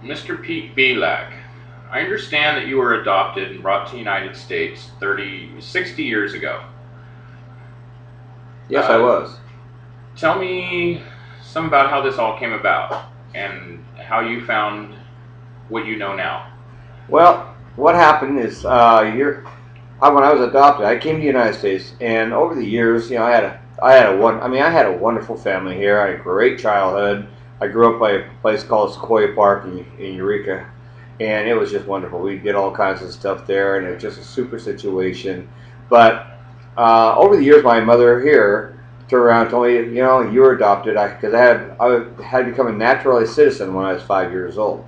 Mr. Pete Belak, I understand that you were adopted and brought to the United States 60 years ago. Yes, I Uh, was. Tell me some about how this all came about and how you found what you know now. Well, what happened is, when I was adopted, I came to the United States, and over the years, I had a wonderful family here. I had a great childhood. I grew up by a place called Sequoia Park in Eureka, and it was just wonderful. We did all kinds of stuff there, and it was just a super situation. But over the years, my mother here turned around and told me, you were adopted, because I had become a naturalized citizen when I was 5 years old.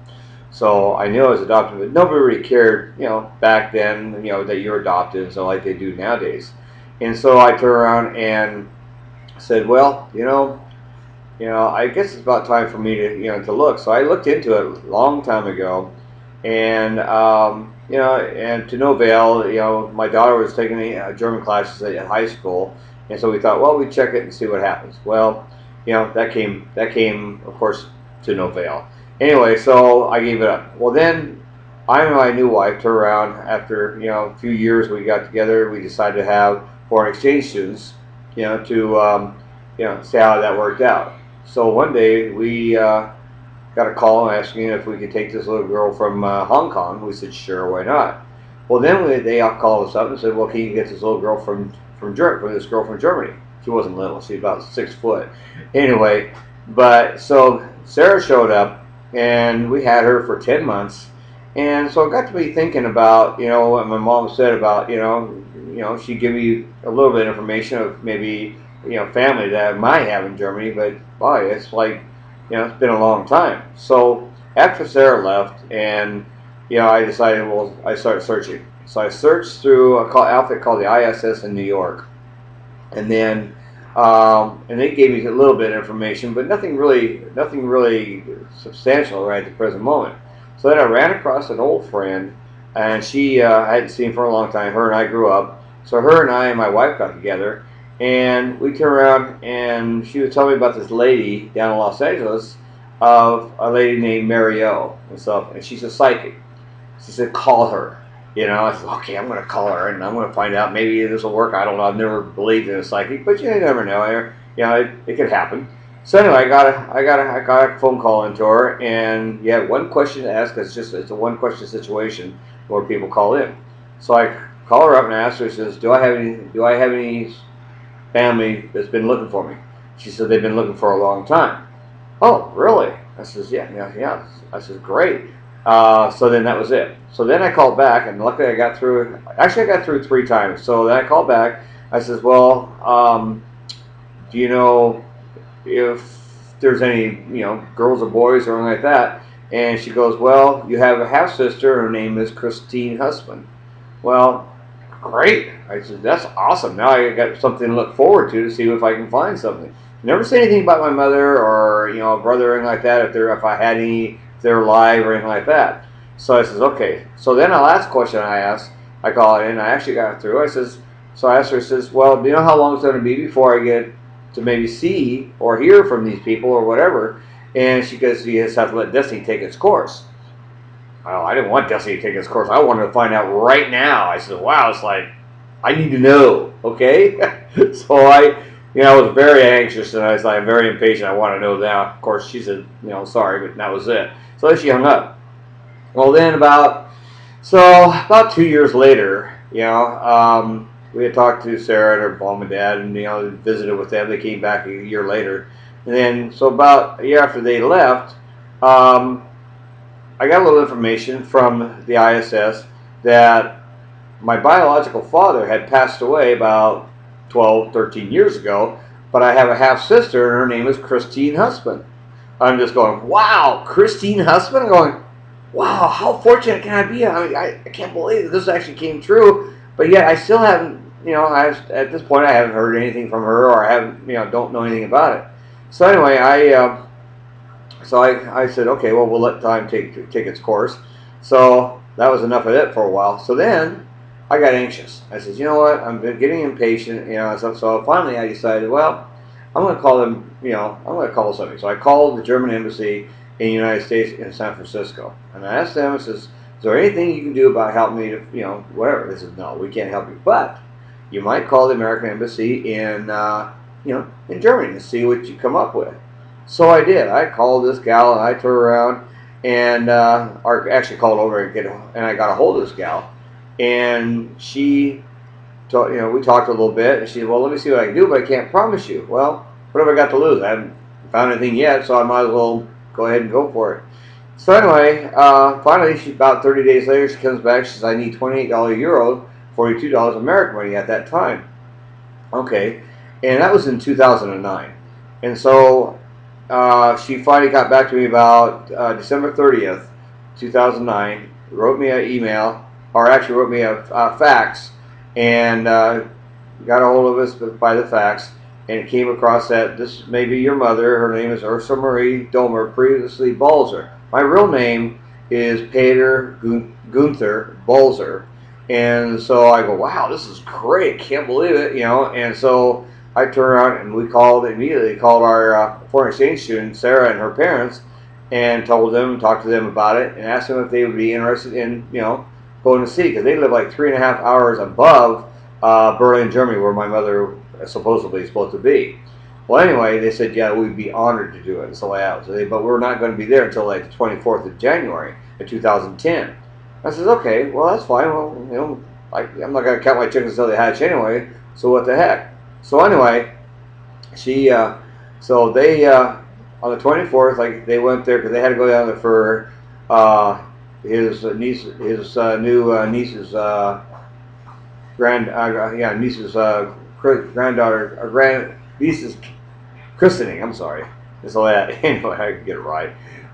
So I knew I was adopted, but nobody really cared, back then, that you're adopted, so like they do nowadays. And so I turned around and said, well, I guess it's about time for me to look. So I looked into it a long time ago, and and to no avail. My daughter was taking the German classes at high school, and so we thought, well, we check it and see what happens. Well, that came, of course, to no avail. Anyway, so I gave it up. Well, then I and my new wife turned around after a few years. We got together. We decided to have foreign exchange students, to see how that worked out. So one day we got a call asking if we could take this little girl from Hong Kong. We said, sure, why not? Well, then they all called us up and said, well, can you get this little girl from this girl from Germany? She wasn't little; she was about 6 foot. Anyway, but so Sarah showed up, and we had her for 10 months. And so it got to me thinking about what my mom said about she'd give me a little bit of information of maybe family that I might have in Germany, but boy, it's like it's been a long time. So after Sarah left, and I decided, well, I started searching. So I searched through a outfit called the ISS in New York, and then and they gave me a little bit of information, but nothing really substantial right at the present moment. So then I ran across an old friend, and I hadn't seen for a long time. Her and I grew up, so her and I and my wife got together, and we turned around, and she was telling me about this lady down in Los Angeles, of a lady named Mary O and stuff, and she's a psychic. She said, call her. I said, okay, I'm going to call her, and I'm going to find out. Maybe this will work. I don't know. I've never believed in a psychic, but you never know. It could happen. So anyway, I got a phone call into her, and you have one question to ask. It's a one question situation where people call in. So I call her up and ask her. She says, do I have any family that's been looking for me? She said they've been looking for a long time. Oh, really? I says, yeah, yeah, yeah. I says, great. So then that was it. So then I called back, and luckily I got through. Actually, I got through 3 times. So then I called back. I says, well, do you know if there's any, girls or boys or anything like that? And she goes, well, you have a half sister. Her name is Christine Husband. Well, great. I said, that's awesome. Now I got something to look forward to see if I can find something. Never say anything about my mother or a brother or anything like that. If I had any, if they're alive or anything like that. So I says, okay. So then the last question I asked, I call it in. I actually got through. So I asked her. I says, well, do you know how long it's going to be before I get to maybe see or hear from these people or whatever? And she goes, you just have to let Destiny take its course. Well, I didn't want Destiny to take its course. I wanted to find out right now. I said, wow, it's like, I need to know, okay? So I was very anxious, and I was like, very impatient. I want to know now. Of course, she said, sorry, but that was it. So then she hung up. Well, then about 2 years later, we had talked to Sarah and her mom and dad, and visited with them. They came back a year later, and then so about a year after they left, I got a little information from the ISS that my biological father had passed away about 12, 13 years ago, but I have a half sister, and her name is Christine Husband. I'm just going, wow, Christine Husband? I'm going, wow, how fortunate can I be? I can't believe that this actually came true, but yet I still haven't, at this point I haven't heard anything from her, or I haven't, don't know anything about it. So anyway, I said, okay, well, we'll let time take its course. So that was enough of it for a while. So then I got anxious. I said, you know what? I'm getting impatient, So finally I decided, well, I'm going to call them, I'm going to call somebody. So I called the German embassy, in the United States in San Francisco. And I asked them, I says, is there anything you can do about helping me to, whatever? They said, no, we can't help you. But you might call the American Embassy in Germany to see what you come up with. So I did. I called this gal and I turned around and or actually called over and I got a hold of this gal, and she, we talked a little bit, and she said, well, let me see what I can do, but I can't promise you. Well, what have I got to lose? I haven't found anything yet, so I might as well go ahead and go for it. So anyway, finally, about 30 days later, she comes back. She says, I need $28 euro, $42 American money at that time. Okay, and that was in 2009. And so she finally got back to me about December 30th, 2009, wrote me an email, or actually wrote me a fax, and got a hold of us by the fax, and it came across that this may be your mother. Her name is Ursula Marie Domer, previously Balzer. My real name is Peter Gunther Balzer. And so I go, wow, this is great. Can't believe it, And so I turned around and we immediately called our foreign exchange student, Sarah, and her parents, and talked to them about it, and asked them if they would be interested in, going to see, because they live like 3.5 hours above Berlin, Germany, where my mother supposedly is supposed to be. Well, anyway, they said, yeah, we'd be honored to do it. And so but we're not going to be there until like the 24th of January of 2010. I said, okay, well, that's fine. Well, I'm not going to count my chickens until they hatch anyway, so what the heck. So anyway, so they, on the 24th, they went there because they had to go down there for his niece's niece's christening. I'm sorry. So that anyway, I can get it right.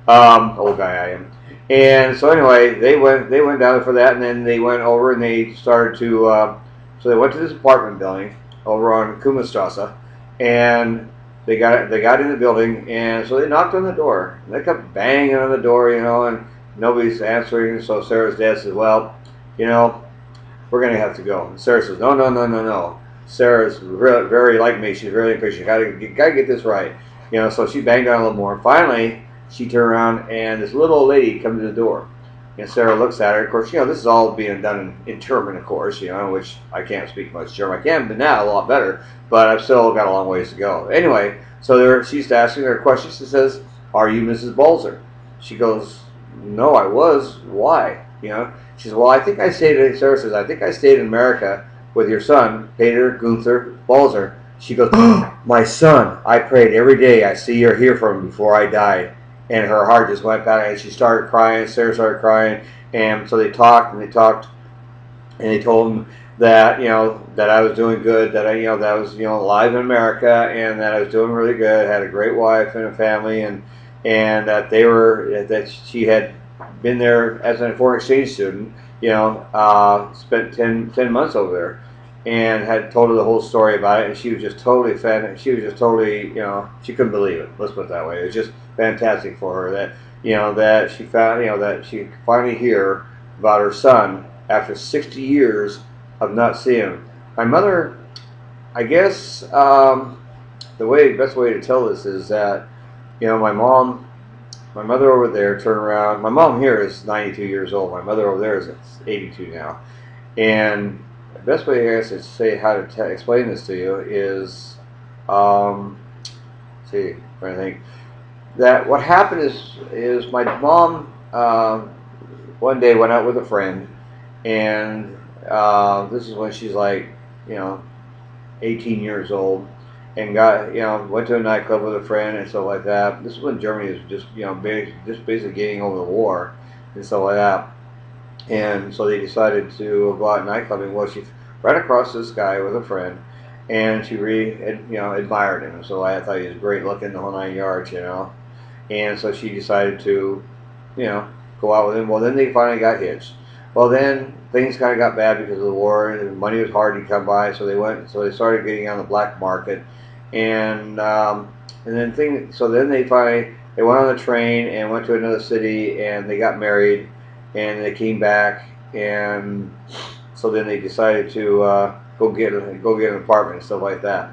Old guy I am. And so anyway, they went down there for that, and then they went over and they started to. So they went to this apartment building over on Kummerstrasse, and they got in the building, and so they knocked on the door. And they kept banging on the door, and nobody's answering. So Sarah's dad says, well, we're going to have to go. And Sarah says, no. Sarah's very like me. She's really impatient. You gotta get this right. So she banged on a little more. Finally, she turned around, and this little old lady comes to the door. And Sarah looks at her. Of course, this is all being done in German, of course, which I can't speak much German. I can, but now a lot better. But I've still got a long ways to go. Anyway, so she's asking her a question. She says, are you Mrs. Balzer? She goes, no, I was. Why? She says, well, Sarah says, I think I stayed in America with your son, Peter Gunther Balzer. She goes, oh, my son, I prayed every day I see or hear from him before I died. And her heart just went back, and she started crying. Sarah started crying, and so they talked, and they told him that that I was doing good, that I was alive in America, and that I was doing really good, had a great wife and a family, and that that she had been there as a foreign exchange student, spent 10 months over there, and had told her the whole story about it, and she was just totally she was just totally, she couldn't believe it. Let's put it that way. It was just fantastic for her that, that she found, that she could finally hear about her son after 60 years of not seeing him. My mother, I guess, the best way to tell this is that, my mother over there turned around. My mom here is 92 years old. My mother over there is 82 now. And the best way, I guess, to say how to explain this to you is, see, I'm trying to think. That what happened is my mom one day went out with a friend, and this is when she's like 18 years old, and went to a nightclub with a friend and stuff like that. This is when Germany was just basically getting over the war and stuff like that. And so they decided to go out nightclubbing. Well, she ran across this guy with a friend, and she really admired him. So I thought he was great looking, the whole 9 yards, And so she decided to, go out with him. Well, then they finally got hitched. Well, then things kind of got bad because of the war, and money was hard to come by. So they started getting on the black market, and then they went on the train and went to another city, and they got married, and they came back, and so then they decided to go get an apartment and stuff like that.